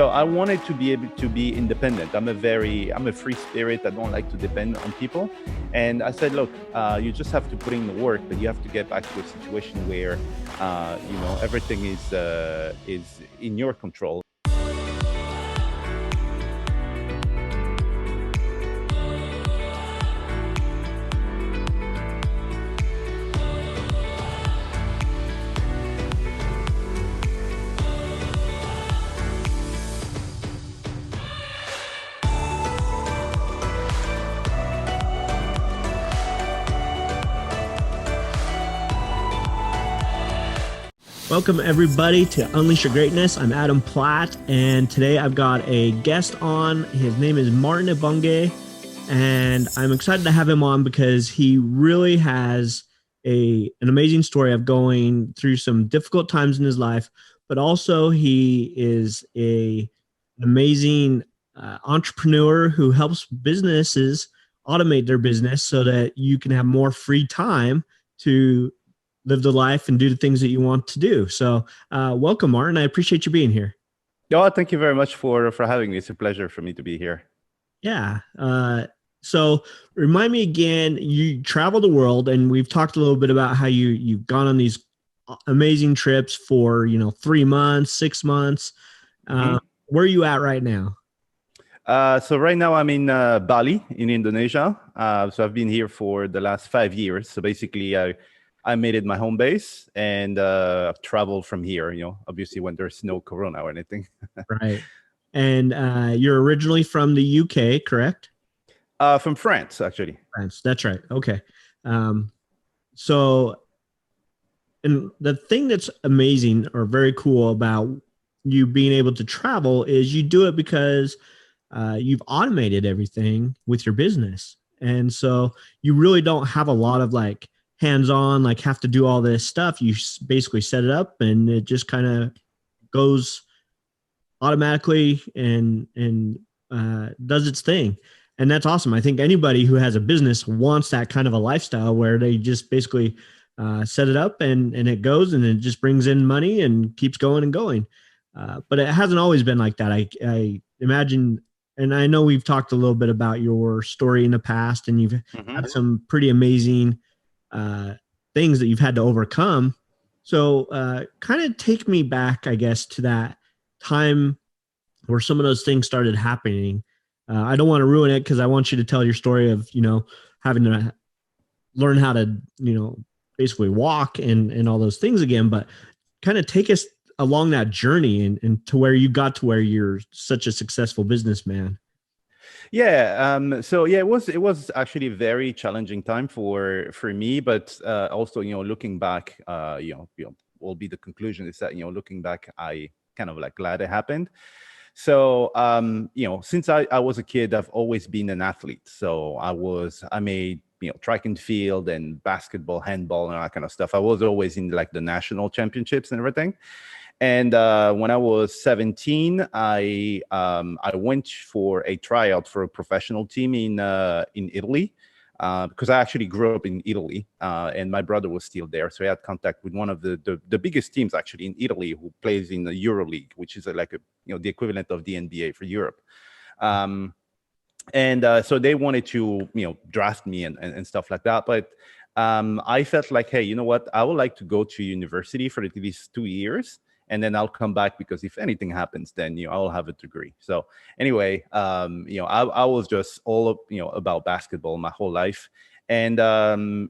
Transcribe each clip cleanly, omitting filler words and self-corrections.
So I wanted to be able to be independent. I'm a free spirit. I don't like to depend on people. And I said, look, you just have to put in the work, but you have to get back to a situation where, everything is in your control. Welcome everybody to Unleash Your Greatness. I'm Adam Platt, and today I've got a guest on. His name is Martin Ebongue, and I'm excited to have him on because he really has an amazing story of going through some difficult times in his life, but also he is an amazing entrepreneur who helps businesses automate their business so that you can have more free time to live the life and do the things that you want to do. So welcome, Martin. I appreciate you being here. Oh, thank you very much for having me. It's a pleasure for me to be here. Yeah. So remind me again, you travel the world, and we've talked a little bit about how you've gone on these amazing trips for, 3 months, 6 months. Where are you at right now? So right now I'm in Bali in Indonesia. So I've been here for the last 5 years. So basically I made it my home base, and I've traveled from here, obviously when there's no corona or anything. Right. And you're originally from the UK, correct? From France, actually. France, that's right. Okay. So, and the thing that's amazing or very cool about you being able to travel is you do it because you've automated everything with your business. And so you really don't have a lot of like hands-on, like have to do all this stuff. You basically set it up and it just kind of goes automatically and does its thing. And that's awesome. I think anybody who has a business wants that kind of a lifestyle where they just basically set it up and it goes and it just brings in money and keeps going and going. But it hasn't always been like that. I imagine, and I know we've talked a little bit about your story in the past, and you've had some pretty amazing things that you've had to overcome. So kind of take me back, I guess, to that time where some of those things started happening. I don't want to ruin it because I want you to tell your story of, having to learn how to, basically walk and all those things again, but kind of take us along that journey and to where you got to where you're such a successful businessman. Yeah. It was actually a very challenging time for me, but also, looking back, will be the conclusion is that, looking back, I kind of like glad it happened. So, since I was a kid, I've always been an athlete. So I made, track and field and basketball, handball, and all that kind of stuff. I was always in like the national championships and everything. And when I was 17, I went for a tryout for a professional team in Italy, because I actually grew up in Italy, and my brother was still there. So I had contact with one of the biggest teams actually in Italy, who plays in the EuroLeague, which is the equivalent of the NBA for Europe. So they wanted to draft me and stuff like that. But I felt like, hey, you know what? I would like to go to university for at least 2 years. And then I'll come back, because if anything happens, then I'll have a degree. So anyway, I was just all about basketball my whole life. And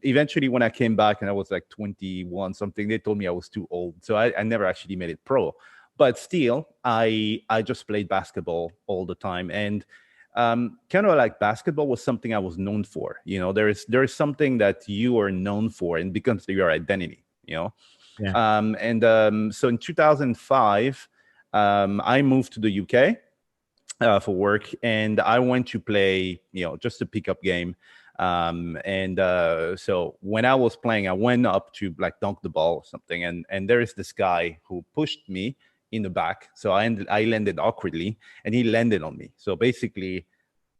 eventually, when I came back and I was like 21 something, they told me I was too old. So I never actually made it pro. But still, I just played basketball all the time. And kind of like basketball was something I was known for. There is something that you are known for and becomes your identity. Yeah. So in 2005, I moved to the UK for work, and I went to play, just a pickup game. So when I was playing, I went up to like dunk the ball or something, and there is this guy who pushed me in the back. So I landed awkwardly, and he landed on me. So basically,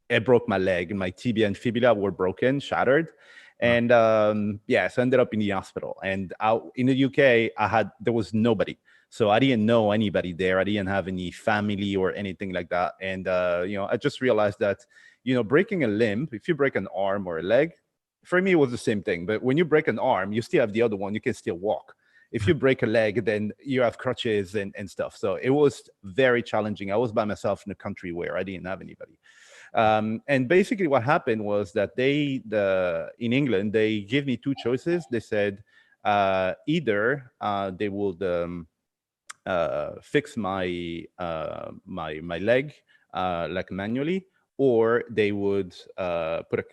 it broke my leg, and my tibia and fibula were broken, shattered. And so I ended up in the hospital. And in the UK, there was nobody. So I didn't know anybody there. I didn't have any family or anything like that. And I just realized that breaking a limb, if you break an arm or a leg, for me it was the same thing. But when you break an arm, you still have the other one. You can still walk. If you break a leg, then you have crutches and stuff. So it was very challenging. I was by myself in a country where I didn't have anybody. And basically what happened was that in England, they gave me two choices. They said either they would fix my leg like manually, or they would put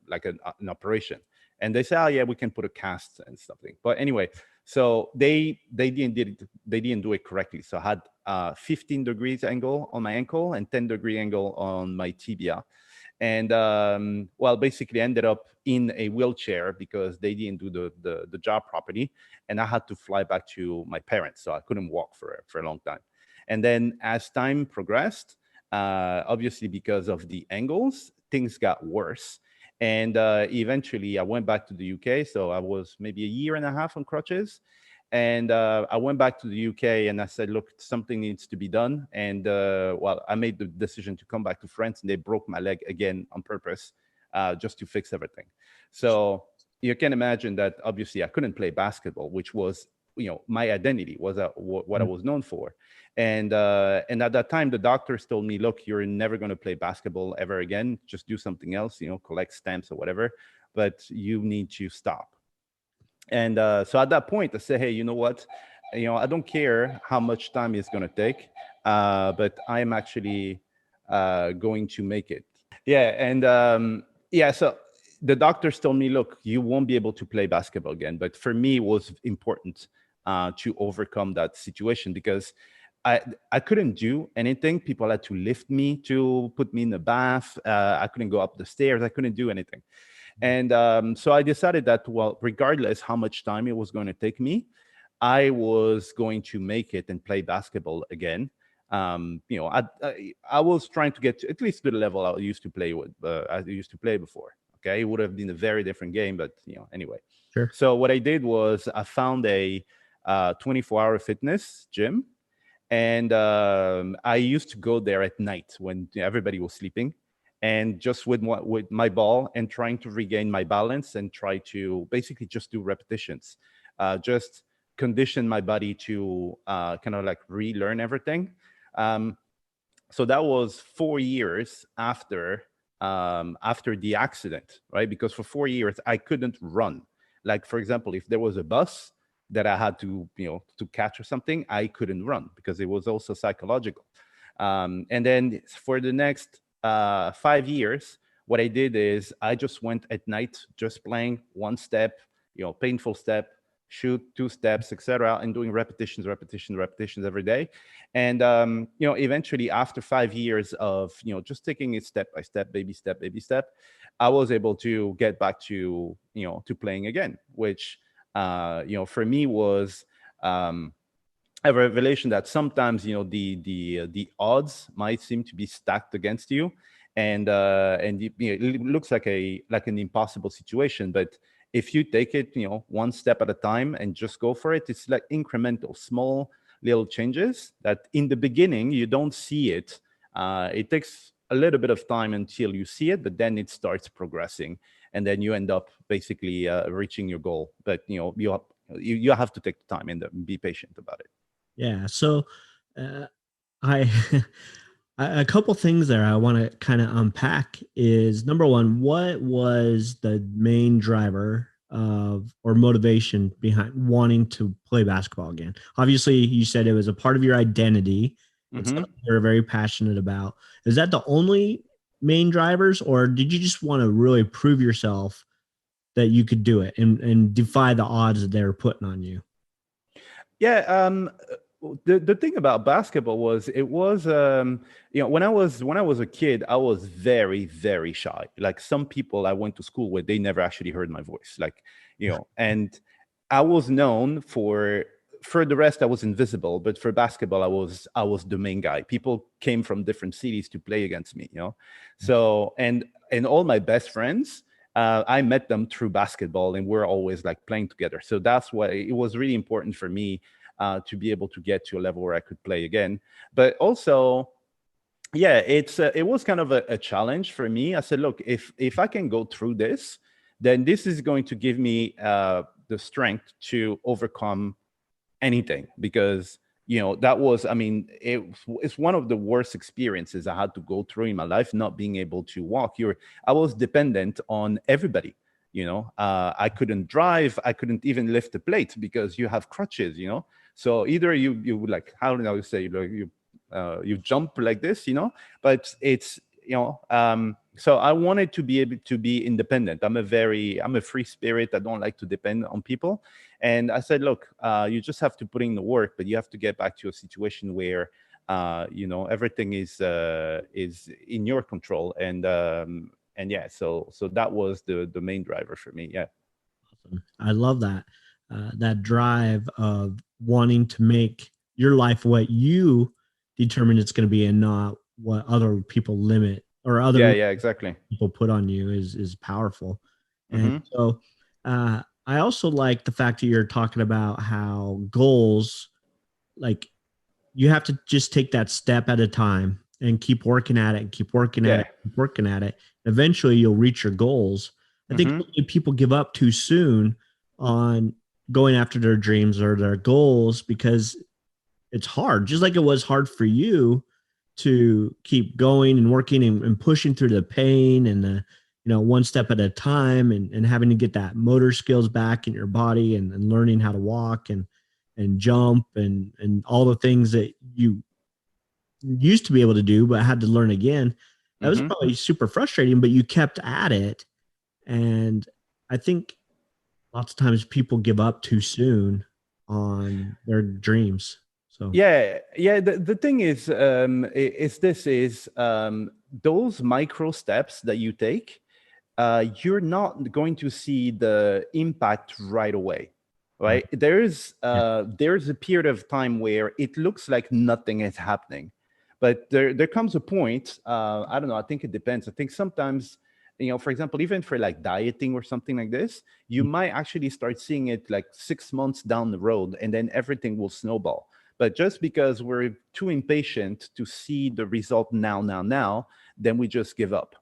like an operation. And they say, oh yeah, we can put a cast and something. But anyway, so they didn't do it correctly. So I had 15 degrees angle on my ankle and 10-degree angle on my tibia. And basically ended up in a wheelchair because they didn't do the job properly, and I had to fly back to my parents, so I couldn't walk for a long time. And then as time progressed, obviously because of the angles, things got worse. And eventually I went back to the UK. So I was maybe a year and a half on crutches. And I went back to the UK and I said, look, something needs to be done. And I made the decision to come back to France, and they broke my leg again on purpose just to fix everything. So you can imagine that obviously I couldn't play basketball, which was, my identity was what I was known for. And at that time, the doctors told me, look, you're never going to play basketball ever again. Just do something else, collect stamps or whatever, but you need to stop. And so at that point, I said, hey, you know what? I don't care how much time it's going to take, but I'm actually going to make it. Yeah. And so the doctors told me, look, you won't be able to play basketball again. But for me, it was important to overcome that situation because I couldn't do anything. People had to lift me to put me in the bath. I couldn't go up the stairs. I couldn't do anything. And so I decided that, well, regardless how much time it was going to take me, I was going to make it and play basketball again. I was trying to get at least to the level I used to play with. I used to play before. Okay, it would have been a very different game, but anyway. Sure. So what I did was I found a 24-hour fitness gym, and I used to go there at night when everybody was sleeping, and just with my ball and trying to regain my balance and try to basically just do repetitions, just condition my body to kind of like relearn everything. So that was 4 years after the accident, right? Because for 4 years I couldn't run. Like, for example, if there was a bus that I had to catch or something, I couldn't run because it was also psychological. And then for the next 5 years, what I did is I just went at night, just playing one step, painful step, shoot, two steps, etc., and doing repetitions every day. And eventually, after 5 years of just taking it step by step, baby step, I was able to get back to to playing again, which for me was a revelation that sometimes the odds might seem to be stacked against you, and it looks like an impossible situation. But if you take it one step at a time and just go for it, it's like incremental, small little changes that in the beginning you don't see it. It takes a little bit of time until you see it, but then it starts progressing, and then you end up basically reaching your goal. But you have to take the time and be patient about it. Yeah. So I a couple things there I want to kind of unpack is, number one, what was the main driver of or motivation behind wanting to play basketball again? Obviously, you said it was a part of your identity. It's something you're very passionate about. Is that the only main drivers, or did you just want to really prove yourself that you could do it and defy the odds that they're putting on you? Yeah. The thing about basketball was it was when I was a kid, I was very, very shy. Like, some people I went to school with, they never actually heard my voice, like, and I was known for the rest I was invisible, but for basketball I was the main guy. People came from different cities to play against me, so and all my best friends, I met them through basketball, and we're always like playing together. So that's why it was really important for me to be able to get to a level where I could play again. But also, yeah, it was kind of a challenge for me. I said, look, if I can go through this, then this is going to give me the strength to overcome anything, because that was, I mean, it's one of the worst experiences I had to go through in my life, not being able to walk. I was dependent on everybody. I couldn't drive, I couldn't even lift a plate because you have crutches. So either you like, how do I say, you jump like this, but it's so I wanted to be able to be independent. I'm a free spirit. I don't like to depend on people. And I said, look, you just have to put in the work, but you have to get back to a situation where everything is in your control. And yeah, so that was the main driver for me. Yeah. Awesome. I love that. That drive of wanting to make your life what you determine it's going to be, and not what other people limit or other Yeah, exactly. people put on you is powerful. And Mm-hmm. so I also like the fact that you're talking about how goals, like, you have to just take that step at a time and keep working at it and keep working at Yeah. it, keep working at it. Eventually you'll reach your goals. I think people give up too soon on going after their dreams or their goals because it's hard, just like it was hard for you to keep going and working and pushing through the pain and the, one step at a time, and having to get that motor skills back in your body, and learning how to walk and jump and all the things that you used to be able to do but had to learn again. That was probably super frustrating, but you kept at it. And I think lots of times people give up too soon on their dreams. So Yeah. The thing is those micro steps that you take, you're not going to see the impact right away, right? There's a period of time where it looks like nothing is happening, but there comes a point. I don't know. I think it depends. I think sometimes, for example, even for like dieting or something like this, you might actually start seeing it like 6 months down the road, and then everything will snowball. But just because we're too impatient to see the result now, then we just give up,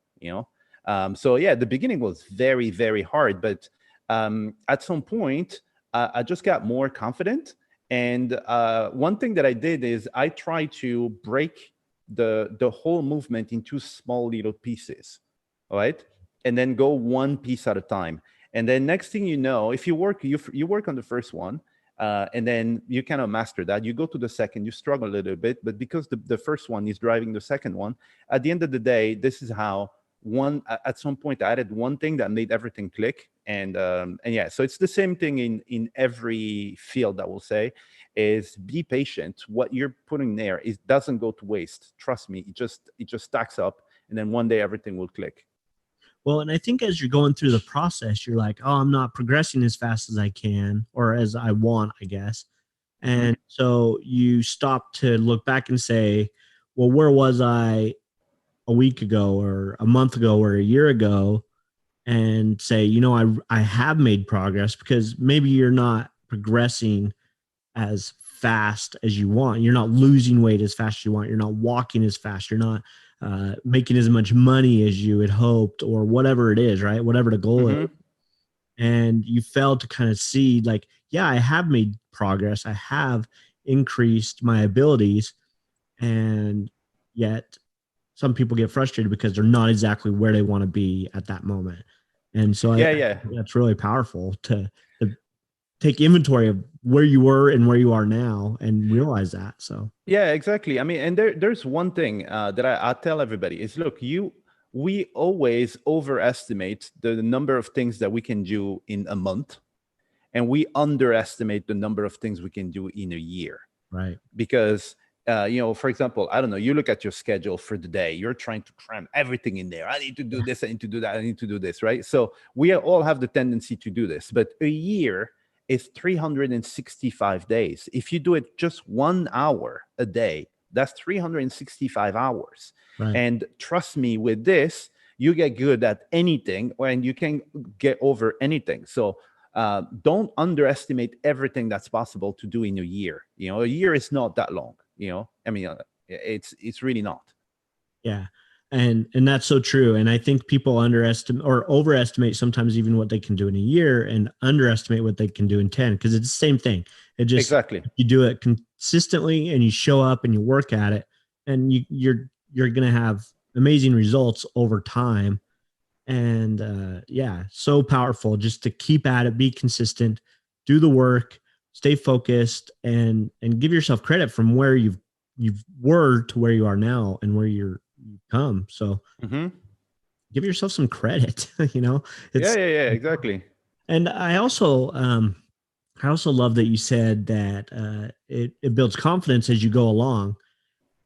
So yeah, the beginning was very, very hard, but at some point, I just got more confident. And one thing that I did is I tried to break the whole movement into small little pieces, all right, and then go one piece at a time. And then next thing you know, if you work on the first one, and then you kind of master that. You go to the second, you struggle a little bit, but because the first one is driving the second one, at the end of the day, this is how at some point I added one thing that made everything click. And yeah, so it's the same thing in every field, I will say, is be patient. What you're putting there doesn't go to waste. Trust me, it just stacks up, and then one day everything will click. Well, and I think as you're going through the process, you're like, oh, I'm not progressing as fast as I can or as I want, I guess. And so you stop to look back and say, well, where was I a week ago or a month ago or a year ago? And say, I have made progress, because maybe you're not progressing as fast as you want. You're not losing weight as fast as you want. You're not walking as fast. You're not making as much money as you had hoped, or whatever it is, right? Whatever the goal is. And you fail to kind of see, like, yeah, I have made progress. I have increased my abilities. And yet some people get frustrated because they're not exactly where they want to be at that moment. And so Yeah. that's really powerful to take inventory of where you were and where you are now and realize that. So yeah, exactly. I mean, and there's one thing that I tell everybody is, look, we always overestimate the number of things that we can do in a month, and we underestimate the number of things we can do in a year. right. Because for example, I don't know, you look at your schedule for the day, you're trying to cram everything in there. I need to do this, I need to do that, I need to do this, right? So we all have the tendency to do this, but a year is 365 days. If you do it just 1 hour a day, that's 365 hours. Right. And trust me, with this, you get good at anything, and you can get over anything. So don't underestimate everything that's possible to do in a year. A year is not that long. I mean, it's really not. Yeah. And that's so true. And I think people underestimate or overestimate sometimes even what they can do in a year and underestimate what they can do in 10, because it's the same thing. It just, Exactly. you do it consistently and you show up and you work at it, and you're going to have amazing results over time. And yeah, so powerful just to keep at it, be consistent, do the work, stay focused, and give yourself credit from where you've were to where you are now and where you've come. So Mm-hmm. give yourself some credit. Yeah, It's, yeah, yeah, exactly. and I also love that you said that it builds confidence as you go along.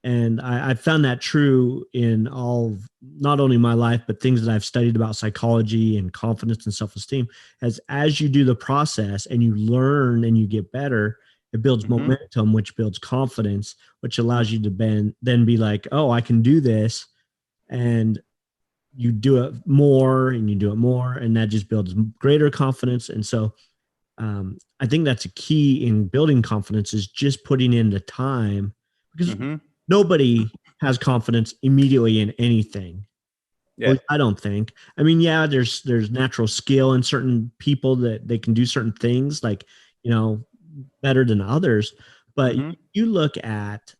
And I found that true in all not only my life, but things that I've studied about psychology and confidence and self-esteem. As you do the process and you learn and you get better, it builds Mm-hmm. momentum, which builds confidence, which allows you to then be like, oh, I can do this. And you do it more and you do it more, and that just builds greater confidence. And so I think that's a key in building confidence, is just putting in the time, because Mm-hmm. nobody has confidence immediately in anything. At Yeah. least I don't think. I mean, yeah, there's natural skill in certain people that they can do certain things, like, you know, better than others. But Mm-hmm. you look at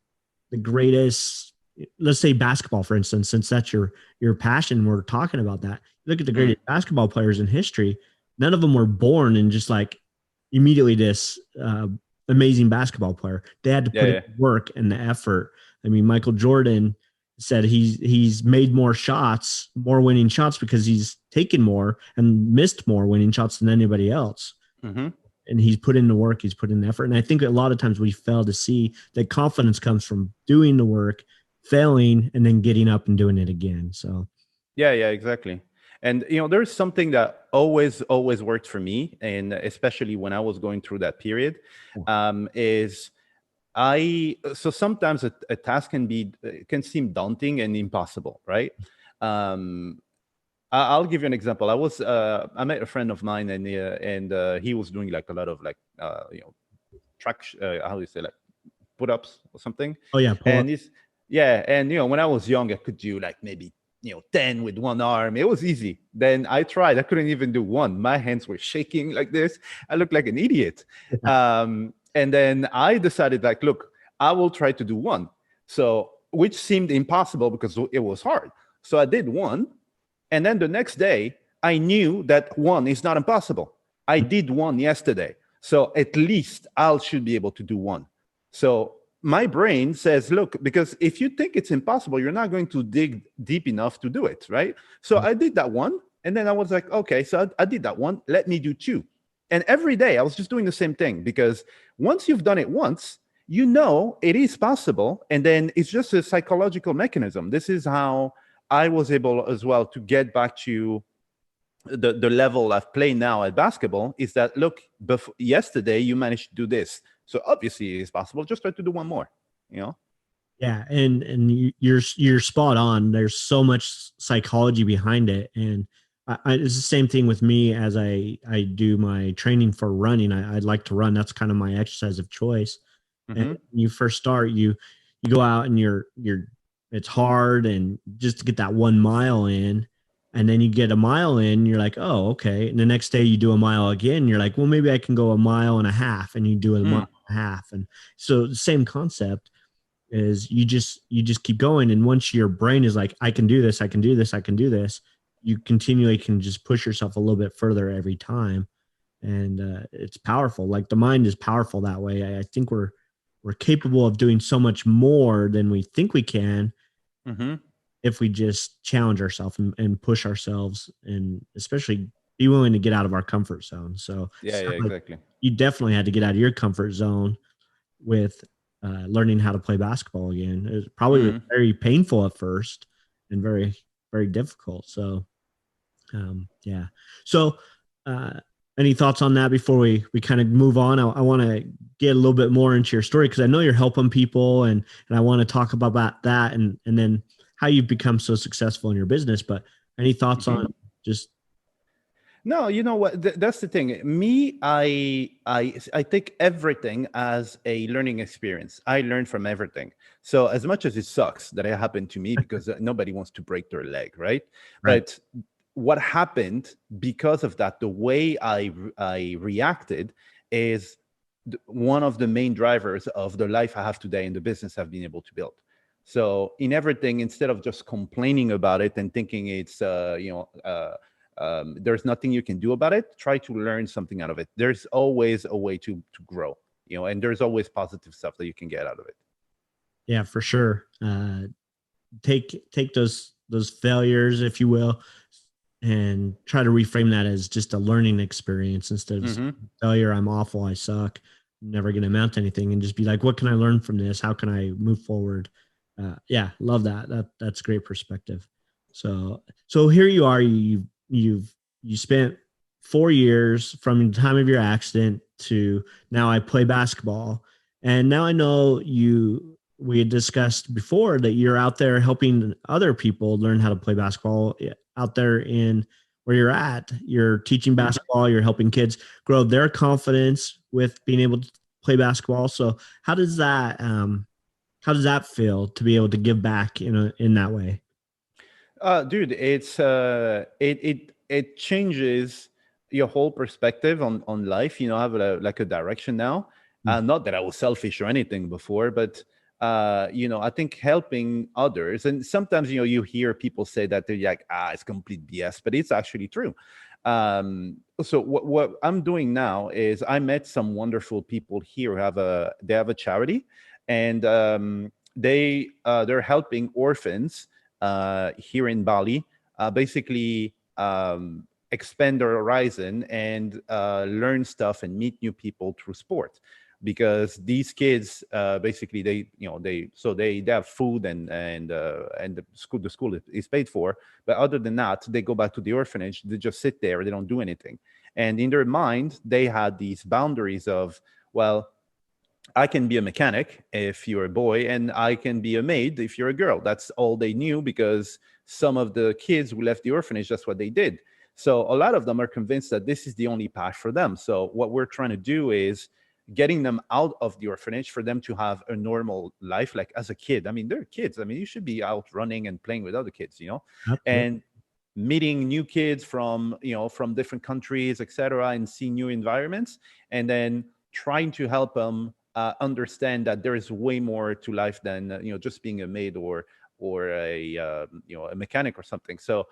the greatest, let's say basketball, for instance, since that's your passion, we're talking about that. Look at the Mm-hmm. greatest basketball players in history. None of them were born and just like immediately this amazing basketball player. They had to Yeah, put in yeah. work and the effort. I mean, Michael Jordan said he's made more shots, more winning shots, because he's taken more and missed more winning shots than anybody else. Mm-hmm. And he's put in the work, he's put in the effort. And I think a lot of times we fail to see that confidence comes from doing the work, failing, and then getting up and doing it again. So Yeah, yeah, exactly. And there's something that always worked for me, and especially when I was going through that period, is so sometimes a task can seem daunting and impossible, right? Um, I'll give you an example. I met a friend of mine, and he was doing like a lot of like track how do you say, like put ups or something. oh yeah, pull up. And he's yeah, and when I was young, I could do like maybe 10 with one arm. It was easy. Then I tried. I couldn't even do one. My hands were shaking like this. I looked like an idiot. And then I decided, like, look, I will try to do one. So, which seemed impossible because it was hard. So I did one. And then the next day, I knew that one is not impossible. I did one yesterday. So at least I should be able to do one. So my brain says, look, because if you think it's impossible, you're not going to dig deep enough to do it, right? So I did that one. And then I was like, okay, so I did that one. Let me do two. And every day I was just doing the same thing, because once you've done it once, you know it is possible. And then it's just a psychological mechanism. This is how I was able as well to get back to the level I've played now at basketball. Is that, look, yesterday you managed to do this. So obviously it's possible. Just try to do one more, Yeah, and you're spot on. There's so much psychology behind it, and it's the same thing with me as I do my training for running. I like to run. That's kind of my exercise of choice. And Mm-hmm. when you first start, you go out and you're it's hard, and just to get that 1 mile in, and then you get a mile in, you're like, oh, okay. And the next day you do a mile again, you're like, well, maybe I can go a mile and a half, and you do a mile and a half. And so the same concept is you just keep going. And once your brain is like, I can do this, I can do this, I can do this, you continually can just push yourself a little bit further every time. And it's powerful. Like the mind is powerful that way. I think we're capable of doing so much more than we think we can, Mm-hmm. if we just challenge ourselves and push ourselves, and especially be willing to get out of our comfort zone. So Yeah, yeah, like exactly. you definitely had to get out of your comfort zone with learning how to play basketball again. It was probably Mm-hmm. very painful at first and very, very difficult. So, yeah. So, uh, any thoughts on that before we kind of move on? I want to get a little bit more into your story, because I know you're helping people, and I want to talk about that, and then how you've become so successful in your business. But any thoughts Mm-hmm. on just No, you know what? That's the thing. Me, I take everything as a learning experience. I learn from everything. So as much as it sucks that it happened to me, because nobody wants to break their leg, right? Right. But what happened because of that, the way I reacted is one of the main drivers of the life I have today and the business I've been able to build. So in everything, instead of just complaining about it and thinking it's there's nothing you can do about it, try to learn something out of it. There's always a way to grow, and there's always positive stuff that you can get out of it. Yeah, for sure. Take those failures, if you will, and try to reframe that as just a learning experience instead of Mm-hmm. failure. I'm awful. I suck. Never going to amount to anything, and just be like, what can I learn from this? How can I move forward? Yeah, love that. That's great perspective. So here you are. You spent 4 years from the time of your accident to now. I play basketball, and now I know you. We had discussed before that you're out there helping other people learn how to play basketball out there in where you're at. You're teaching basketball, you're helping kids grow their confidence with being able to play basketball. So how does that feel to be able to give back in that way? Dude, it changes your whole perspective on life. I have like a direction now. Mm. Not that I was selfish or anything before, but I think helping others, and sometimes you hear people say that they're like, it's complete BS, but it's actually true. So what I'm doing now is I met some wonderful people here who they have a charity, and they're helping orphans here in Bali, basically expand their horizon and learn stuff and meet new people through sport. Because these kids, basically, they have food and the school is paid for, but other than that, they go back to the orphanage. They just sit there. They don't do anything, and in their mind, they had these boundaries of, well, I can be a mechanic if you're a boy, and I can be a maid if you're a girl. That's all they knew, because some of the kids who left the orphanage, that's what they did. So a lot of them are convinced that this is the only path for them. So what we're trying to do is getting them out of the orphanage for them to have a normal life, like as a kid. I mean, they're kids. I mean, you should be out running and playing with other kids, Absolutely. and meeting new kids from different countries, etc., and see new environments, and then trying to help them understand that there is way more to life than just being a maid or a mechanic or something. So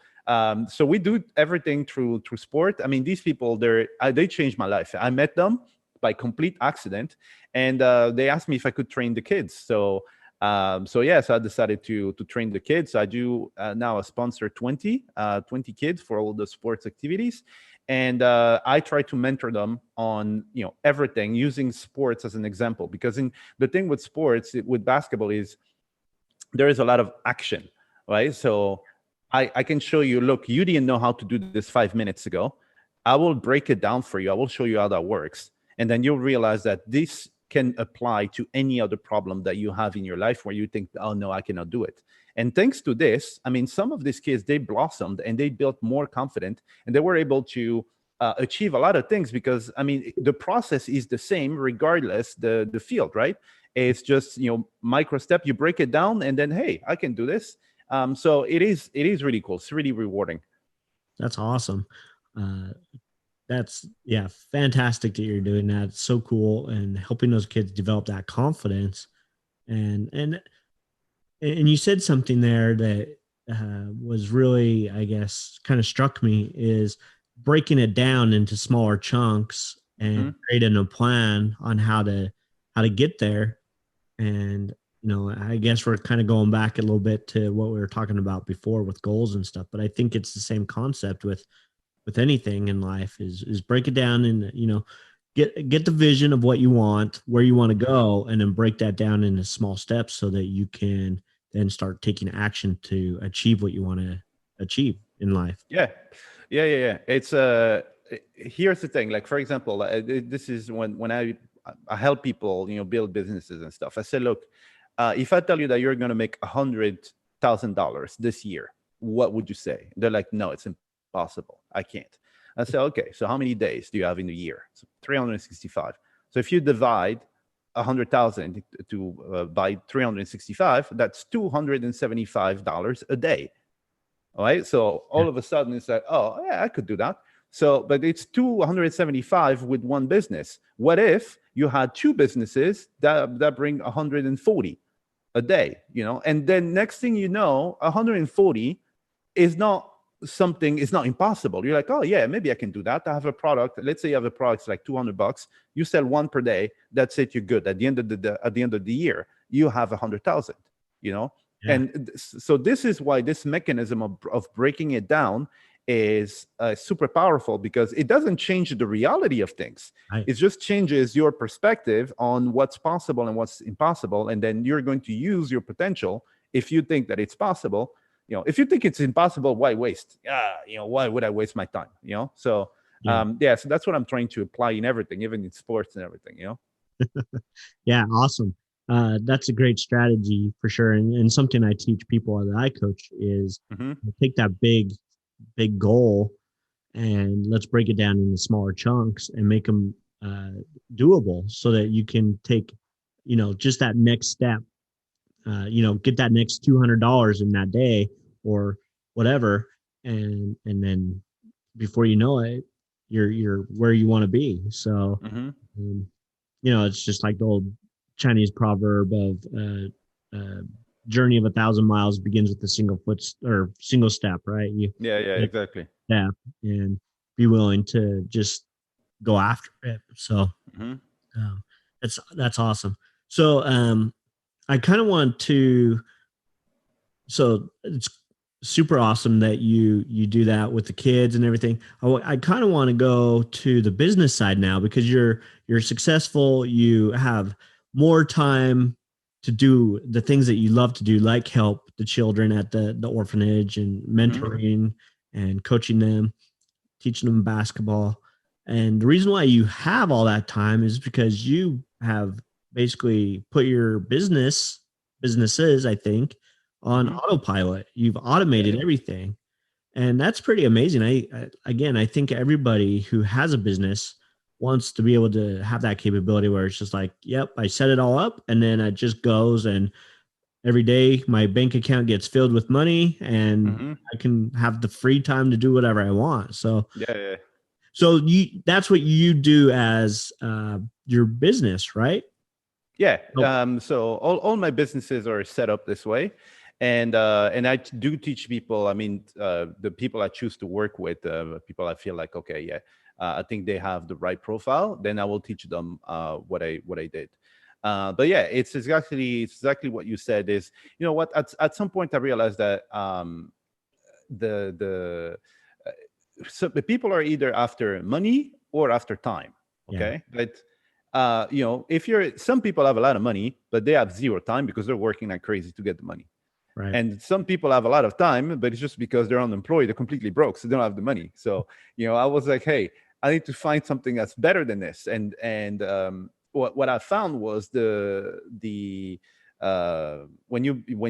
we do everything through sport. I mean, these people, they changed my life. I met them by complete accident, and they asked me if I could train the kids. So yes, I decided to train the kids. I do now sponsor 20 kids for all the sports activities, and I try to mentor them on everything, using sports as an example. Because the thing with sports, with basketball, is there is a lot of action, right? So I can show you, look, you didn't know how to do this 5 minutes ago. I will break it down for you. I will show you how that works. And then you'll realize that this can apply to any other problem that you have in your life where you think, oh, no, I cannot do it. And thanks to this, I mean, some of these kids, they blossomed and they built more confident, and they were able to achieve a lot of things. Because, I mean, the process is the same regardless the field, right? It's just, micro step, you break it down, and then, hey, I can do this. So it is really cool. It's really rewarding. That's awesome. Uh, that's yeah, fantastic that you're doing that. It's so cool and helping those kids develop that confidence. And you said something there that was really, I guess, kind of struck me is breaking it down into smaller chunks and Hmm. creating a plan on how to get there. And I guess we're kind of going back a little bit to what we were talking about before with goals and stuff, but I think it's the same concept with anything in life is break it down and get the vision of what you want, where you want to go, and then break that down into small steps so that you can then start taking action to achieve what you want to achieve in life. Yeah, yeah. It's here's the thing. Like, for example, this is when I help people, build businesses and stuff. I say, look, if I tell you that you're going to make $100,000 this year, what would you say? They're like, no, it's impossible. I can't. I say, okay, so how many days do you have in a year? So 365. So if you divide 100,000 to by 365, that's $275 a day. All right. So Yeah. all of a sudden it's like, oh, yeah, I could do that. So, but it's 275 with one business. What if you had two businesses that bring 140 a day, and then next thing you know, 140 is not something, it's not impossible. You're like, oh yeah, maybe I can do that. I have a product. Let's say you have a product like $200. You sell one per day. That's it. You're good. At the end of the year, you have 100,000. You know, Yeah. and so this is why this mechanism of breaking it down is super powerful, because it doesn't change the reality of things. Right. It just changes your perspective on what's possible and what's impossible, and then you're going to use your potential. If you think that it's possible, if you think it's impossible, why waste? Why would I waste my time? So Yeah. so that's what I'm trying to apply in everything, even in sports and everything. Yeah. Awesome. That's a great strategy for sure. And something I teach people that I coach is Hmm. take that big goal and let's break it down into smaller chunks and make them doable so that you can take, just that next step, get that next $200 in that day or whatever. And then before you know it, you're where you want to be. So, Hmm. um, it's just like the old Chinese proverb of journey of 1,000 miles begins with a single foot or single step, right? You Yeah, take exactly. a step and be willing to just go after it. So Hmm. um, that's awesome. So I kind of want to. So it's super awesome that you do that with the kids and everything. I kind of want to go to the business side now because you're successful. You have more time to do the things that you love to do, like help the children at the orphanage and Hmm. mentoring and coaching them, teaching them basketball. And the reason why you have all that time is because you have basically put your businesses, I think, on Hmm. autopilot. You've Yeah, automated yeah. everything. And that's pretty amazing. Again, I think everybody who has a business wants to be able to have that capability where it's just like, yep, I set it all up and then it just goes and every day my bank account gets filled with money and Hmm. I can have the free time to do whatever I want. So Yeah, yeah. that's what you do as your business, right? Yeah. Oh, So all my businesses are set up this way. And I do teach people. I mean, the people I choose to work with, people I feel like, okay, yeah, I think they have the right profile. Then I will teach them what I did. But yeah, it's exactly what you said. Is, what, at some point I realized that the so the people are either after money or after time. yeah, Okay, but if you're, some people have a lot of money but they have zero time because they're working like crazy to get the money. right. And some people have a lot of time, but it's just because they're unemployed, they're completely broke, so they don't have the money. So I was like, hey, I need to find something that's better than this. And what I found was the when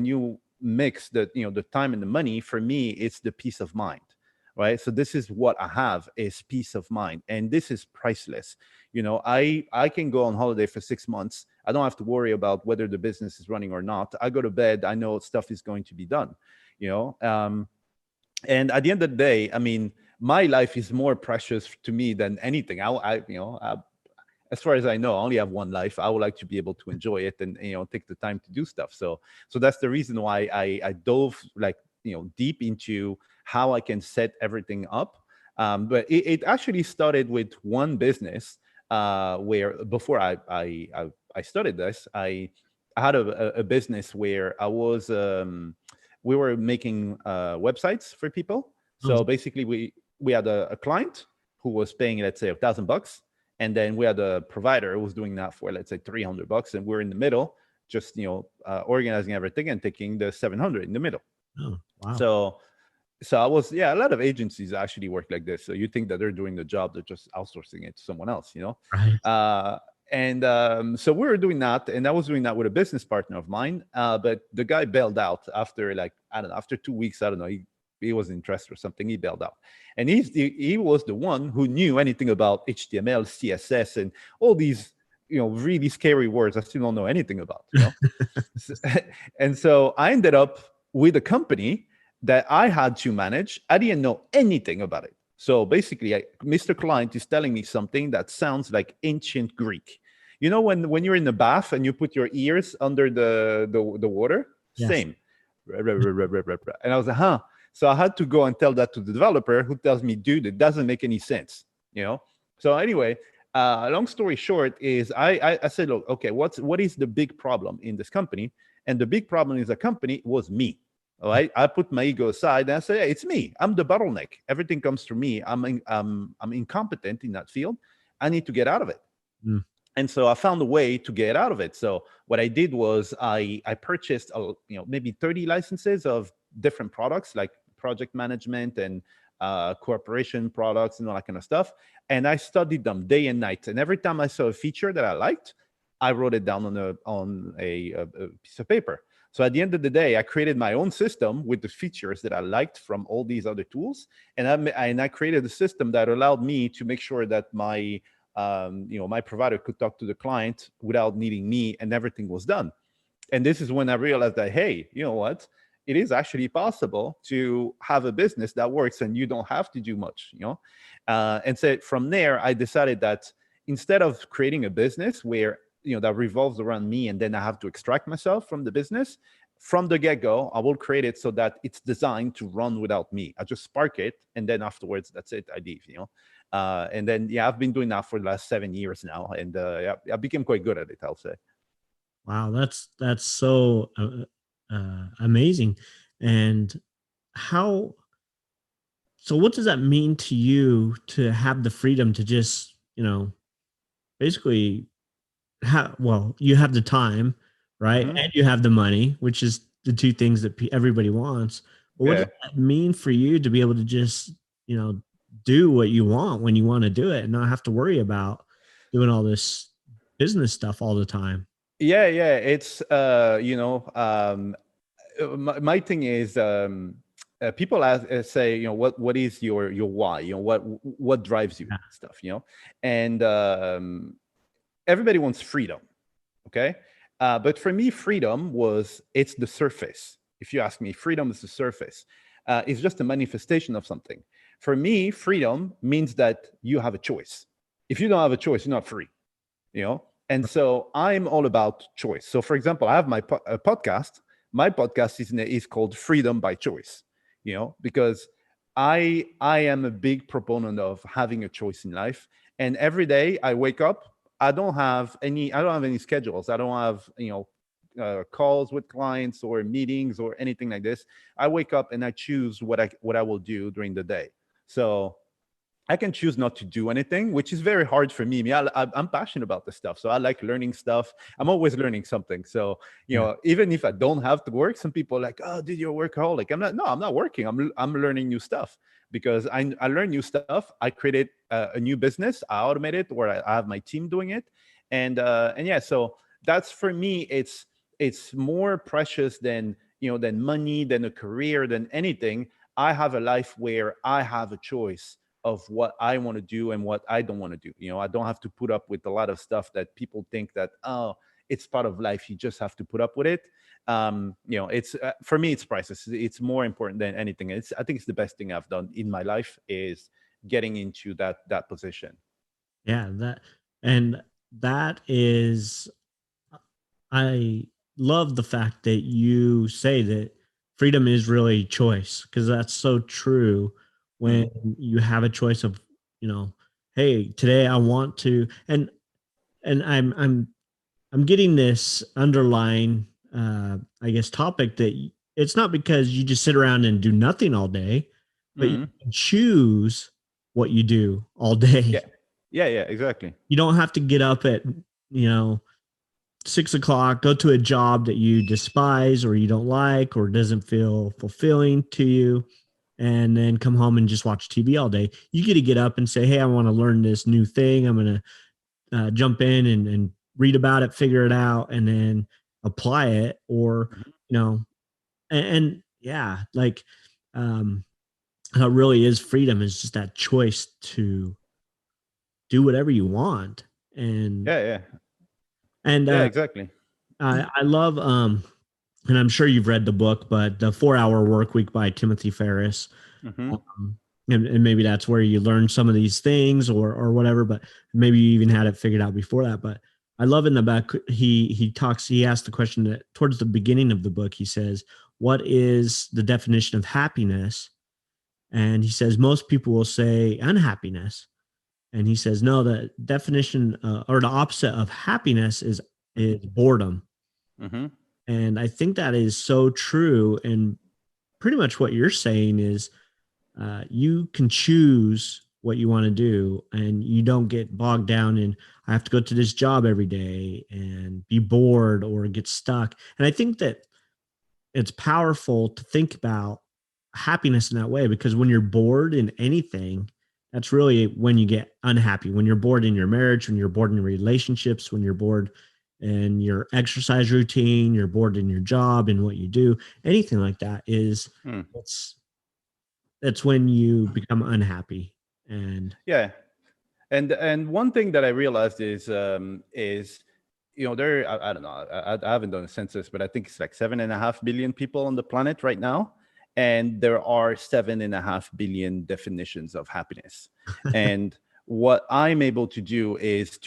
you mix the time and the money, for me it's the peace of mind, right? So this is what I have, is peace of mind, and this is priceless. I can go on holiday for 6 months. I don't have to worry about whether the business is running or not. I go to bed, I know stuff is going to be done. you know um, and at the end of the day, I mean, my life is more precious to me than anything. As far as I know, I only have one life. I would like to be able to enjoy it and take the time to do stuff. So that's the reason why I dove like deep into how I can set everything up. But it actually started with one business, where before I started this, I had a business where we were making websites for people. Oh, So basically, we had a client who was paying, let's say, $1,000, and then we had a provider who was doing that for, let's say, $300, and we're in the middle, just organizing everything and taking the 700 in the middle. oh, wow. So I was, yeah, a lot of agencies actually work like this. So you think that they're doing the job, they're just outsourcing it to someone else. Right. Uh, and so we were doing that, and I was doing that with a business partner of mine. But the guy bailed out after, like, I don't know, after 2 weeks. I don't know. he was interested or something. He bailed out, and he was the one who knew anything about HTML, CSS, and all these really scary words I still don't know anything about. And so I ended up with a company that I had to manage. I didn't know anything about it. So basically, Mr. Client is telling me something that sounds like ancient Greek. When you're in the bath and you put your ears under the water, Yes. same. And I was like, huh. So I had to go and tell that to the developer, who tells me, dude, it doesn't make any sense. So anyway, long story short is I said, look, okay, what is the big problem in this company? And the big problem in the company was me. All right, I put my ego aside and I say, hey, it's me. I'm the bottleneck. Everything comes through me. I'm incompetent in that field. I need to get out of it. Mm. And so I found a way to get out of it. So what I did was I purchased maybe 30 licenses of different products like project management and corporation products and all that kind of stuff. And I studied them day and night. And every time I saw a feature that I liked, I wrote it down on a piece of paper. So at the end of the day, I created my own system with the features that I liked from all these other tools. And I created a system that allowed me to make sure that my provider could talk to the client without needing me, and everything was done. And this is when I realized that, hey, you know what? It is actually possible to have a business that works and you don't have to do much, And so from there, I decided that instead of creating a business where, that revolves around me and then I have to extract myself from the business, from the get-go, I will create it so that it's designed to run without me. I just spark it, and then afterwards, that's it. I leave, and then, I've been doing that for the last 7 years now, and I became quite good at it, I'll say. Wow, that's so amazing. And how? So, what does that mean to you to have the freedom to just, basically you have the time, right? Mm-hmm. And you have the money, which is the two things that everybody wants. But what Yeah. does that mean for you to be able to just, do what you want when you want to do it and not have to worry about doing all this business stuff all the time? Yeah, it's my thing is, people say, what is your why, what drives you, Yeah. stuff, and everybody wants freedom. Okay. But for me, it's the surface. If you ask me, freedom is the surface. It's just a manifestation of something. For me, freedom means that you have a choice. If you don't have a choice, you're not free, And so I'm all about choice. So for example, I have my podcast. My podcast is called Freedom by Choice, because I am a big proponent of having a choice in life. And every day I wake up, I don't have any schedules. I don't have, calls with clients or meetings or anything like this. I wake up and I choose what I will do during the day. So I can choose not to do anything, which is very hard for me. I'm passionate about this stuff, so I like learning stuff. I'm always learning something. So, even if I don't have to work, some people are like, "Oh, dude, you're a workaholic." I'm not. No, I'm not working. I'm learning new stuff because I learn new stuff. I created a new business. I automate it, or I have my team doing it, and yeah. So that's, for me. It's more precious than than money, than a career, than anything. I have a life where I have a choice of what I want to do and what I don't want to do. I don't have to put up with a lot of stuff that people think that, oh, it's part of life. You just have to put up with it. It's for me, it's priceless. It's more important than anything. I think it's the best thing I've done in my life is getting into that position. Yeah, that is, I love the fact that you say that freedom is really choice, because that's so true. When Mhm. you have a choice of, hey, today I want to, and I'm getting this underlying, I guess, topic that it's not because you just sit around and do nothing all day, but you Mhm. can choose what you do all day. Yeah. Yeah, exactly. You don't have to get up at, you know, 6 o'clock, go to a job that you despise or you don't like or doesn't feel fulfilling to you, and then come home and just watch TV all day. You get up and say, hey, I want to learn this new thing. I'm going to jump in and read about it, figure it out, and then apply it. Or, Mhm. and yeah, like, how it really is freedom is just that choice to do whatever you want. And Yeah, yeah, and yeah, exactly. I love and I'm sure you've read the book, but the 4 Hour Work Week by Timothy Ferriss. Hmm. And maybe that's where you learn some of these things or whatever, but maybe you even had it figured out before that. But I love in the back, he asked the question that towards the beginning of the book, he says, what is the definition of happiness? And he says, most people will say unhappiness. And he says, no, the definition or the opposite of happiness is boredom. Hmm. And I think that is so true. And pretty much what you're saying is you can choose what you want to do and you don't get bogged down in I have to go to this job every day and be bored or get stuck. And I think that it's powerful to think about happiness in that way, because when you're bored in anything, that's really when you get unhappy. When you're bored in your marriage, when you're bored in relationships, when you're bored in your exercise routine, you're bored in your job and what you do, anything like that is Hmm. it's that's when you become unhappy. And Yeah, and one thing that I realized is there I don't know, I haven't done a census, but I think it's like 7.5 billion people on the planet right now, and there are 7.5 billion definitions of happiness. And what I'm able to do is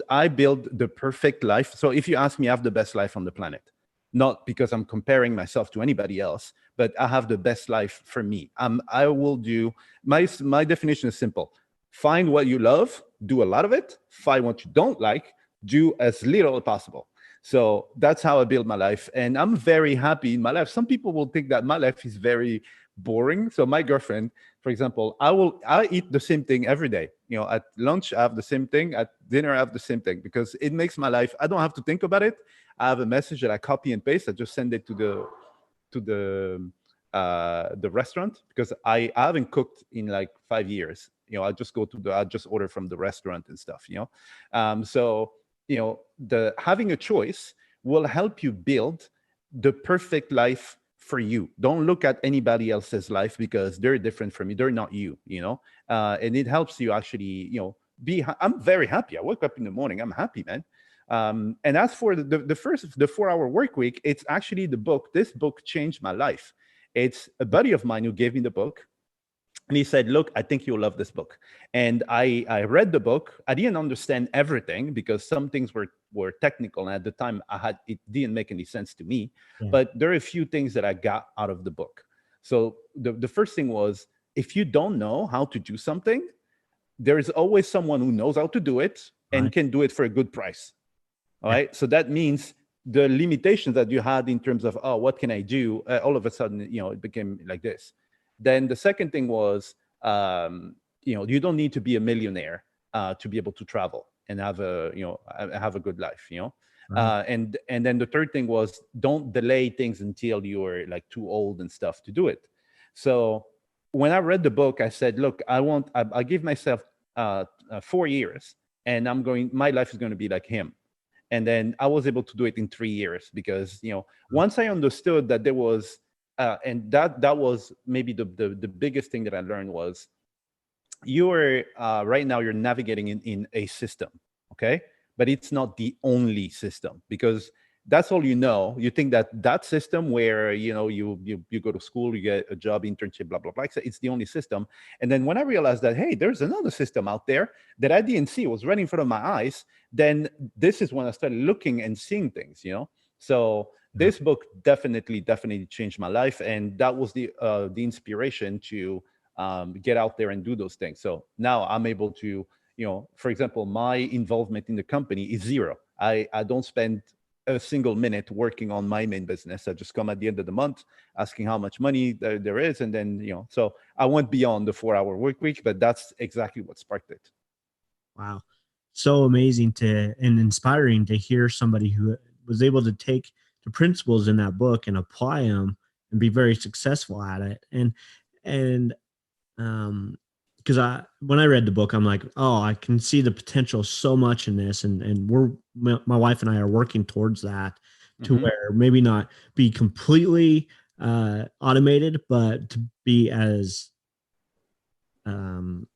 I build the perfect life. So if you ask me, I have the best life on the planet, not because I'm comparing myself to anybody else, but I have the best life for me. I will do my definition is simple: find what you love, do a lot of it. Find what you don't like, do as little as possible. So that's how I build my life. And I'm very happy in my life. Some people will think that my life is very boring. So my girlfriend, for example, I eat the same thing every day. At lunch I have the same thing, at dinner I have the same thing, because it makes my life, I don't have to think about it. I have a message that I copy and paste. I just send it to the restaurant, because I haven't cooked in like 5 years. I just order from the restaurant and stuff. So the having a choice will help you build the perfect life for you. Don't look at anybody else's life, because they're different from you. They're not you. And it helps you actually I'm very happy. I wake up in the morning, I'm happy, man. And as for the 4 Hour Work Week, it's actually the book. This book changed my life. It's a buddy of mine who gave me the book, and he said, "Look, I think you'll love this book." And I read the book. I didn't understand everything, because some things were technical, and at the time it didn't make any sense to me. yeah, But there are a few things that I got out of the book. So the first thing was, if you don't know how to do something, there is always someone who knows how to do it and right. can do it for a good price. All Yeah, right. So that means the limitations that you had in terms of, oh, what can I do? All of a sudden, it became like this. Then the second thing was, you don't need to be a millionaire to be able to travel and have a good life. right. And then the third thing was, don't delay things until you're like too old and stuff to do it. So when I read the book, I said, look, I give myself 4 years, and my life is going to be like him. And then I was able to do it in 3 years, because once I understood that there was and that was maybe the biggest thing that I learned was, you're right now you're navigating in a system, okay, but it's not the only system, because that's all you think that system where you go to school, you get a job, internship, blah blah blah, it's the only system. And then when I realized that, hey, there's another system out there that I didn't see, was right in front of my eyes, then this is when I started looking and seeing things. So Yeah. this book definitely changed my life, and that was the inspiration to get out there and do those things. So now I'm able to, for example, my involvement in the company is zero. I don't spend a single minute working on my main business. I just come at the end of the month asking how much money there is. And then, so I went beyond the 4 Hour Work Week, but that's exactly what sparked it. Wow. So amazing and inspiring to hear somebody who was able to take the principles in that book and apply them and be very successful at it. And um because when I read the book, I'm like, oh, I can see the potential so much in this, and my wife and I are working towards that, to Mm-hmm. where maybe not be completely automated, but to be as um,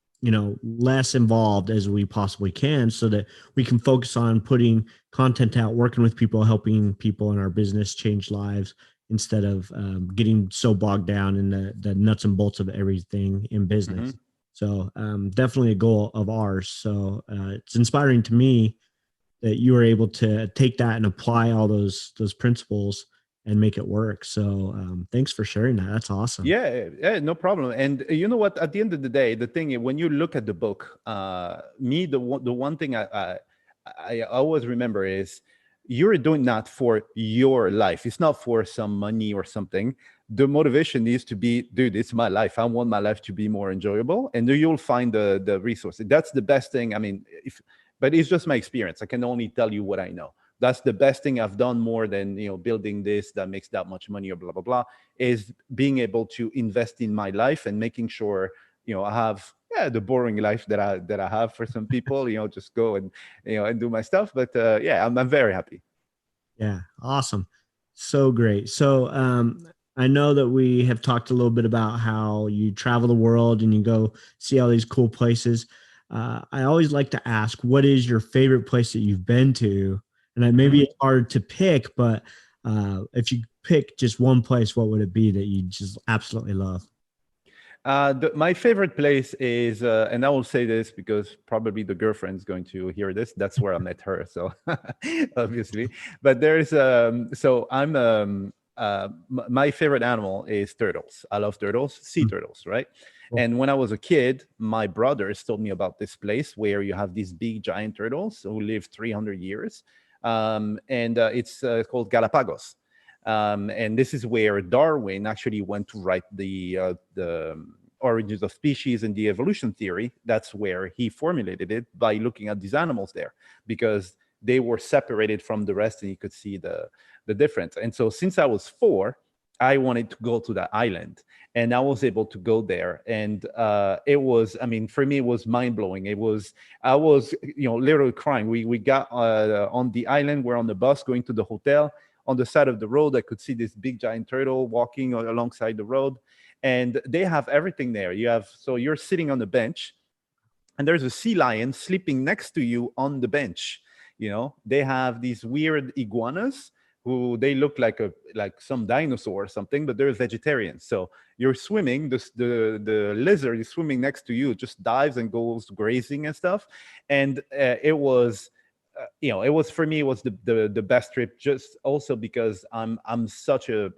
less involved as we possibly can, so that we can focus on putting content out, working with people, helping people in our business change lives, instead of getting so bogged down in the nuts and bolts of everything in Hmm. business. So definitely a goal of ours. So it's inspiring to me that you were able to take that and apply all those principles and make it work. So thanks for sharing that. That's awesome. Yeah, yeah, no problem. And you know what? At the end of the day, the thing when you look at the book, me the one thing I always remember is you're doing that for your life. It's not for some money or something. The motivation needs to be, dude, it's my life. I want my life to be more enjoyable, and then you'll find the resource. That's the best thing. I mean, if but it's just my experience. I can only tell you what I know. That's the best thing I've done more than building this that makes that much money or blah blah blah, is being able to invest in my life and making sure I have, yeah, the boring life that I have for some people, just go and and do my stuff. But yeah, I'm very happy. Yeah, awesome. So great. So I know that we have talked a little bit about how you travel the world and you go see all these cool places. I always like to ask, what is your favorite place that you've been to? And maybe Mhm. it's hard to pick, but if you pick just one place, what would it be that you just absolutely love? My favorite place is, and I will say this because probably the girlfriend's going to hear this. That's where I met her, so obviously. But there's, so I'm, my favorite animal is turtles. I love turtles, sea Hmm, turtles, right? cool. And when I was a kid, my brothers told me about this place where you have these big giant turtles who live 300 years, and it's called Galapagos. And this is where Darwin actually went to write the origins of species and the evolution theory. That's where he formulated it, by looking at these animals there, because they were separated from the rest, and you could see the difference. And so, since I was 4, I wanted to go to that island, and I was able to go there. And it was, I mean, for me, it was mind blowing. I was, literally crying. We got on the island. We're on the bus going to the hotel. On the side of the road, I could see this big giant turtle walking alongside the road, and they have everything there. So you're sitting on the bench, and there's a sea lion sleeping next to you on the bench. They have these weird iguanas who they look like some dinosaur or something, but they're vegetarians. So you're swimming, the lizard is swimming next to you, just dives and goes grazing and stuff. And it was, for me, it was the best trip, just also because I'm such a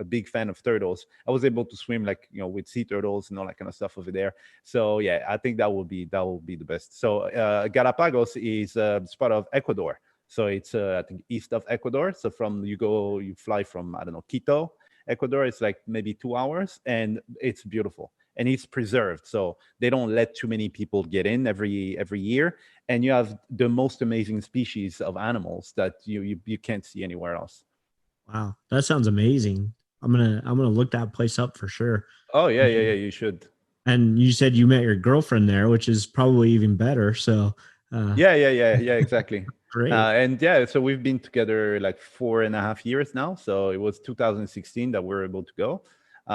big fan of turtles. I was able to swim, with sea turtles and all that kind of stuff over there. So yeah, I think that will be the best. So Galapagos is it's part of Ecuador. So it's I think east of Ecuador. So you fly from, I don't know, Quito, Ecuador. It's like maybe 2 hours, and it's beautiful, and it's preserved. So they don't let too many people get in every year, and you have the most amazing species of animals that you can't see anywhere else. Wow, that sounds amazing. I'm gonna look that place up for sure. Oh yeah, yeah, yeah. You should. And you said you met your girlfriend there, which is probably even better. So, uh, Yeah, yeah, yeah, yeah. Exactly. great. And yeah, so we've been together like 4.5 years now. So it was 2016 that we were able to go.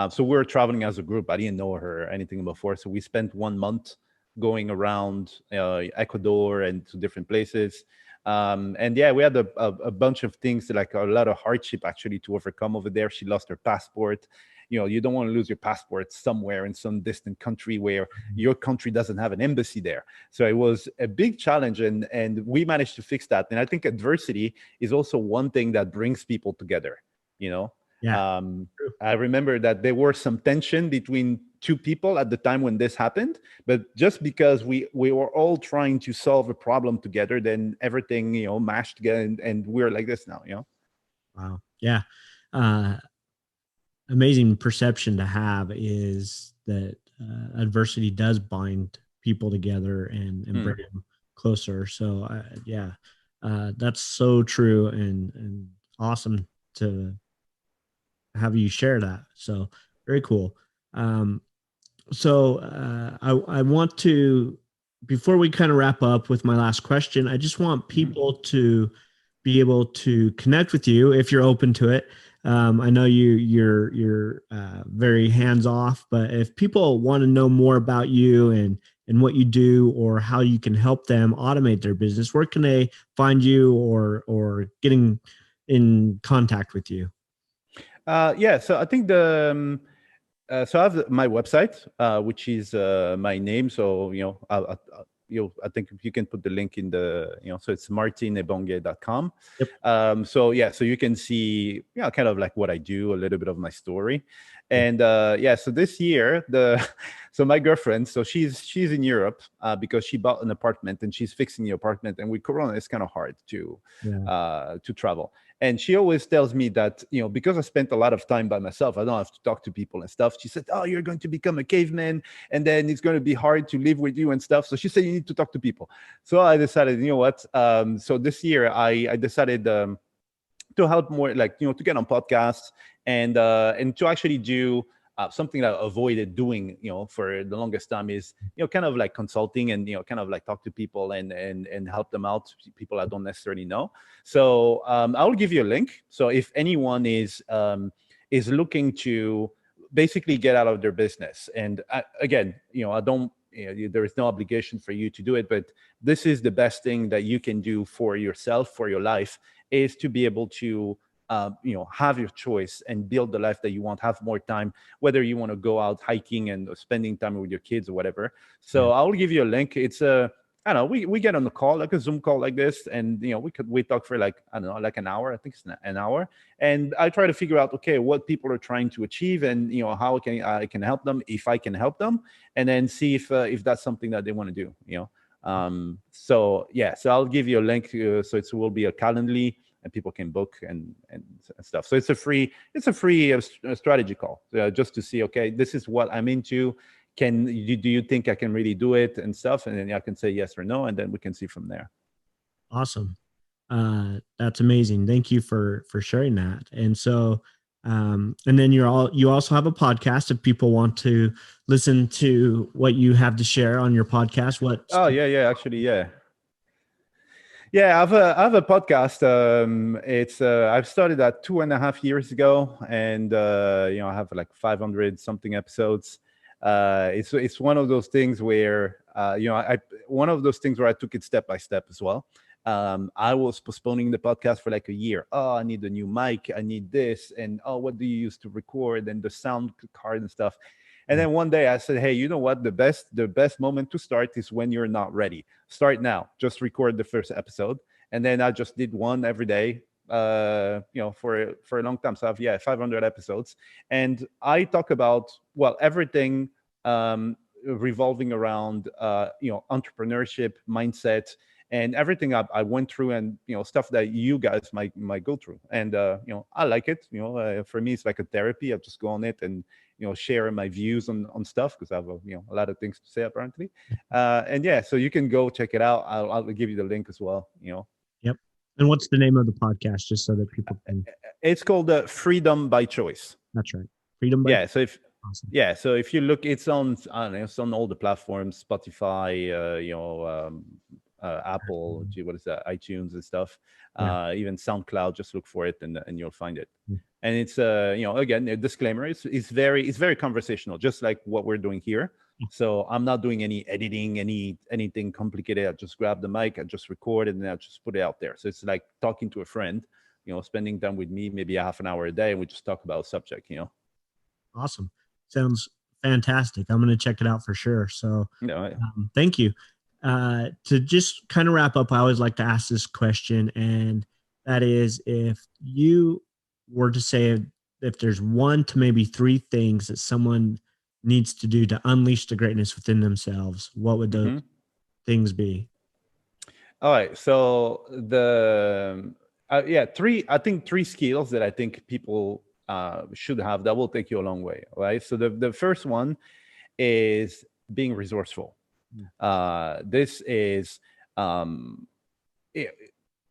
So we were traveling as a group. I didn't know her or anything before. So we spent 1 month going around Ecuador and to different places. And yeah, we had a bunch of things, like a lot of hardship actually to overcome over there. She lost her passport. You don't want to lose your passport somewhere in some distant country where your country doesn't have an embassy there. So it was a big challenge, and we managed to fix that. And I think adversity is also one thing that brings people together. You know, Yeah. um, I remember that there were some tension between two people at the time when this happened, but just because we were all trying to solve a problem together, then everything mashed together, and we're like this now. Wow. Yeah. Uh, Amazing perception to have is that adversity does bind people together and bring Hmm. them closer. So, yeah, that's so true and awesome to have you share that. So, very cool. Um, I want to, before we kind of wrap up with my last question, I just want Hmm. people to be able to connect with you if you're open to it. I know you're very hands off, but if people want to know more about you and what you do or how you can help them automate their business, where can they find you or getting in contact with you? Yeah, so I think so I have my website, which is my name. So I think you can put the link in the so it's martinebongue.com. Yep. So yeah, so you can see kind of like what I do, a little bit of my story, Yeah. and yeah. So this year so my girlfriend, so she's in Europe because she bought an apartment and she's fixing the apartment, and with Corona it's kind of hard Yeah. to travel. And she always tells me that, because I spent a lot of time by myself, I don't have to talk to people and stuff. She said, "Oh, you're going to become a caveman, and then it's going to be hard to live with you and stuff." So she said, "You need to talk to people." So I decided, you know what? So this year I decided to help more, like, to get on podcasts and to actually do something that I avoided doing, for the longest time is, kind of like consulting and, kind of like talk to people and help them out, people I don't necessarily know. So I'll give you a link. So if anyone is looking to basically get out of their business, and again, I don't, there is no obligation for you to do it, but this is the best thing that you can do for yourself, for your life, is to be able to have your choice and build the life that you want, have more time, whether you want to go out hiking and spending time with your kids or whatever. Yeah. So I'll give you a link. It's I don't know, we get on the call, like a Zoom call like this, and we talk for like, I don't know, like an hour. I think it's an hour, and I try to figure out, okay, what people are trying to achieve, and how I can help them, if I can help them, and then see if that's something that they want to do. So yeah, so I'll give you a link. So it will be a Calendly, and people can book and stuff. So it's a free strategy call, just to see, okay, this is what I'm into. Do you think I can really do it and stuff? And then I can say yes or no, and then we can see from there. Awesome. That's amazing. Thank you for sharing that. And so, and then you also have a podcast. If people want to listen to what you have to share on your podcast, Oh yeah, actually, yeah. Yeah, I have a podcast. It's I've started that 2.5 years ago, and I have like 500 something episodes. It's one of those things where I one of those things where I took it step by step as well. I was postponing the podcast for like a year. Oh, I need a new mic. I need this, and oh, what do you use to record, and the sound card and stuff. And then one day I said, "Hey, you know what? The best moment to start is when you're not ready. Start now. Just record the first episode." And then I just did one every day, for a long time. So I have 500 episodes, and I talk about, well, everything revolving around entrepreneurship, mindset, and everything I went through, and stuff that you guys might go through. And I like it. For me, it's like a therapy. I just go on it and share my views on stuff, because I have a lot of things to say, apparently. And yeah, so you can go check it out. I'll give you the link as well. Yep. And what's the name of the podcast, just so that people can? It's called Freedom by Choice. That's right. Freedom by. Yeah. So Awesome. yeah, so if you look, it's on, I don't know, it's on all the platforms, Spotify, Apple, what is that, iTunes and stuff, even SoundCloud. Just look for it, and you'll find it. And it's again, a disclaimer, it's very conversational, just like what we're doing here. So I'm not doing any editing, anything complicated. I just grab the mic, I just record it, and I just put it out there. So it's like talking to a friend, spending time with me, maybe a half an hour a day, and we just talk about a subject. Awesome. Sounds fantastic. I'm going to check it out for sure. So thank you. To just kind of wrap up, I always like to ask this question, and that is, if you were to say, if there's one to maybe three things that someone needs to do to unleash the greatness within themselves, what would those things be? All right. So three skills that I think people should have, that will take you a long way. Right. So the first one is being resourceful. This is,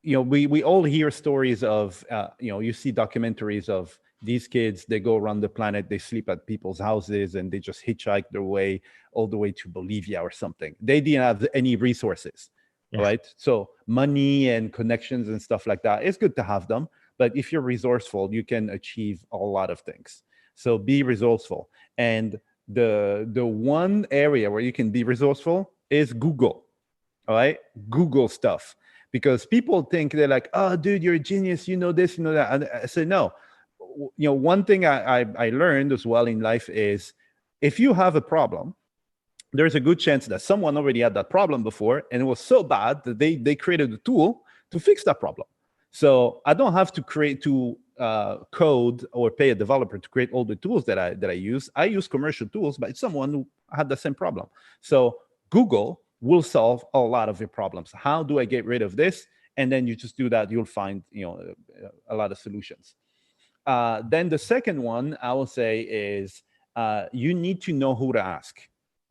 we all hear stories of, you see documentaries of these kids. They go around the planet, they sleep at people's houses, and they just hitchhike their way all the way to Bolivia or something. They didn't have any resources, right? So money and connections and stuff like that, it's good to have them, but if you're resourceful, you can achieve a lot of things. So be resourceful. And the one area where you can be resourceful is Google. All right, Google stuff, because people think they're like, oh dude, you're a genius, you know this, you know that. And I say no. One thing I learned as well in life is, if you have a problem, there's a good chance that someone already had that problem before, and it was so bad that they created a tool to fix that problem. So I don't have to create to code or pay a developer to create all the tools that I use. I use commercial tools, but it's someone who had the same problem. So Google will solve a lot of your problems. How do I get rid of this? And then you just do that. You'll find a lot of solutions. Then the second one I will say is, you need to know who to ask.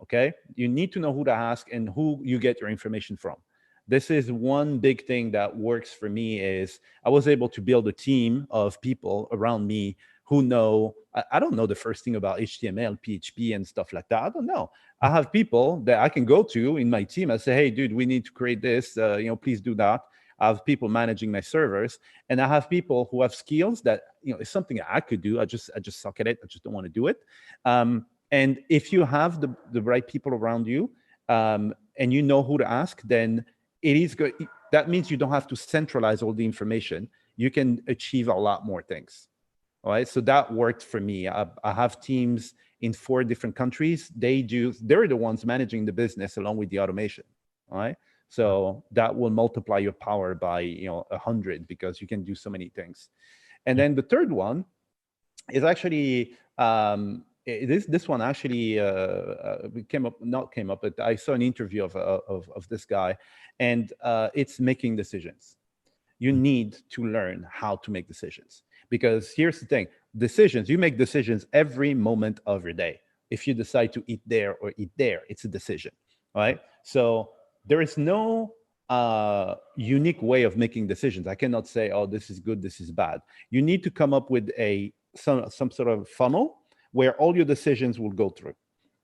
Okay, you need to know who to ask and who you get your information from. This is one big thing that works for me. Is I was able to build a team of people around me who know. I don't know the first thing about HTML, PHP, and stuff like that. I don't know. I have people that I can go to in my team. I say, hey, dude, we need to create this. Please do that. I have people managing my servers, and I have people who have skills that it's something I could do. I just suck at it. I just don't want to do it. And if you have the right people around you, and you know who to ask, then it is good. That means you don't have to centralize all the information. You can achieve a lot more things. All right. So that worked for me. I have teams in 4 different countries. They're the ones managing the business along with the automation. All right. So that will multiply your power by 100, because you can do so many things. And then the third one is actually this one actually not came up, but I saw an interview of this guy, and it's making decisions. You need to learn how to make decisions, because here's the thing: you make decisions every moment of your day. If you decide to eat there or eat there, it's a decision, right? So there is no unique way of making decisions. I cannot say, oh, this is good, this is bad. You need to come up with some sort of funnel where all your decisions will go through.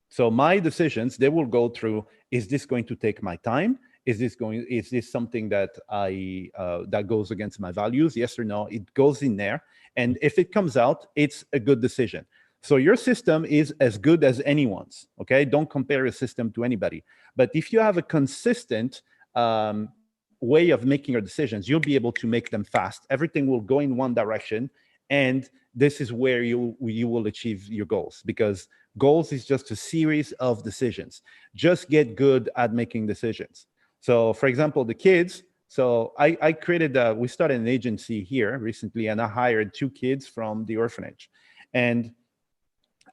So my decisions, they will go through: is this going to take my time? Is this something that that goes against my values? Yes or no? It goes in there. And if it comes out, it's a good decision. So your system is as good as anyone's. Okay, don't compare your system to anybody. But if you have a consistent way of making your decisions, you'll be able to make them fast. Everything will go in one direction, and this is where you will achieve your goals, because goals is just a series of decisions. Just get good at making decisions. So, for example, the kids. So I created. We started an agency here recently, and I hired 2 kids from the orphanage, and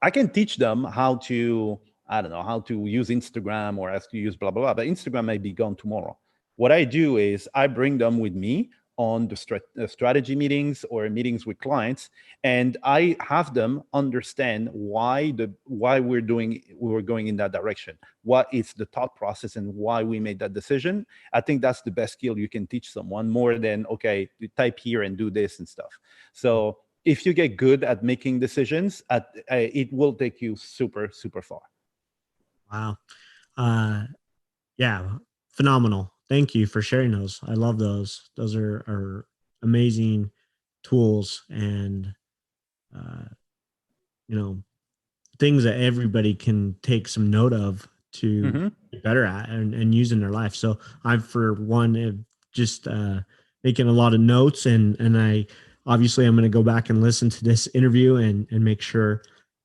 I can teach them how to, I don't know, how to use Instagram or how to use blah, blah, blah, but Instagram may be gone tomorrow. What I do is I bring them with me on the strategy meetings or meetings with clients, and I have them understand why we're going in that direction, what is the thought process, and why we made that decision. I think that's the best skill you can teach someone, more than, okay, you type here and do this and stuff. So if you get good at making decisions, it will take you super, super far. Wow. Yeah, phenomenal. Thank you for sharing those. I love those. Those are amazing tools, and uh, things that everybody can take some note of to get better at and use in their life. So I, for one, have just making a lot of notes, and I obviously I'm going to go back and listen to this interview and make sure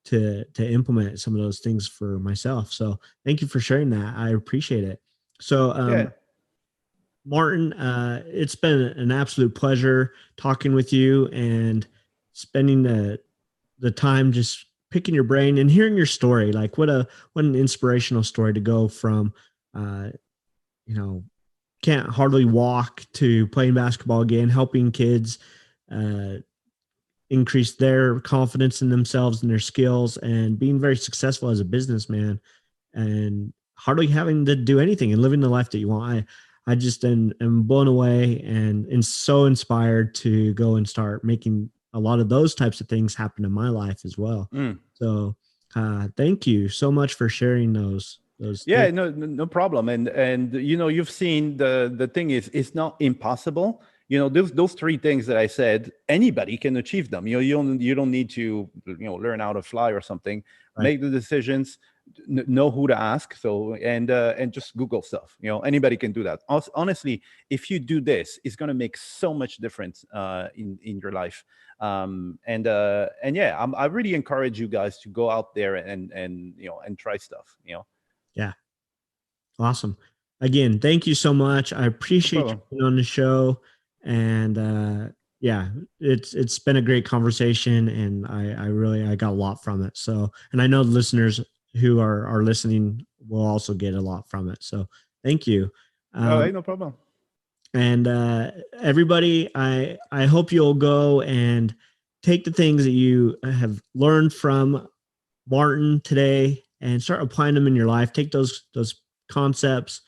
to implement some of those things for myself. So thank you for sharing that. I appreciate it. So Yeah. Martin, it's been an absolute pleasure talking with you and spending the time just picking your brain and hearing your story. Like what an inspirational story to go from, can't hardly walk to playing basketball again, helping kids increase their confidence in themselves and their skills, and being very successful as a businessman, and hardly having to do anything and living the life that you want. I just am blown away and so inspired to go and start making a lot of those types of things happen in my life as well. So thank you so much for sharing those. No problem. And you've seen the thing is, it's not impossible. those three things that I said, anybody can achieve them. You don't need to learn how to fly or something. Right. Make the decisions, know who to ask. So and just Google stuff. Anybody can do that. Honestly, if you do this, it's going to make so much difference in your life. And yeah, I really encourage you guys to go out there and try stuff. Yeah. Awesome. Again, thank you so much. I No appreciate you problem. being on the show. And yeah, it's been a great conversation, and I got a lot from it. So, and I know the listeners who are listening will also get a lot from it. So thank you. All Um, right, no problem. and everybody, I hope you'll go and take the things that you have learned from Martin today and start applying them in your life. Take those concepts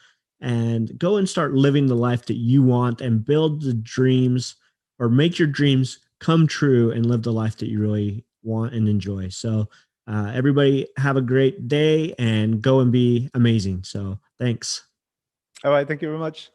and go and start living the life that you want, and build the dreams, or make your dreams come true, and live the life that you really want and enjoy. So everybody have a great day and go and be amazing. So thanks. All right, thank you very much.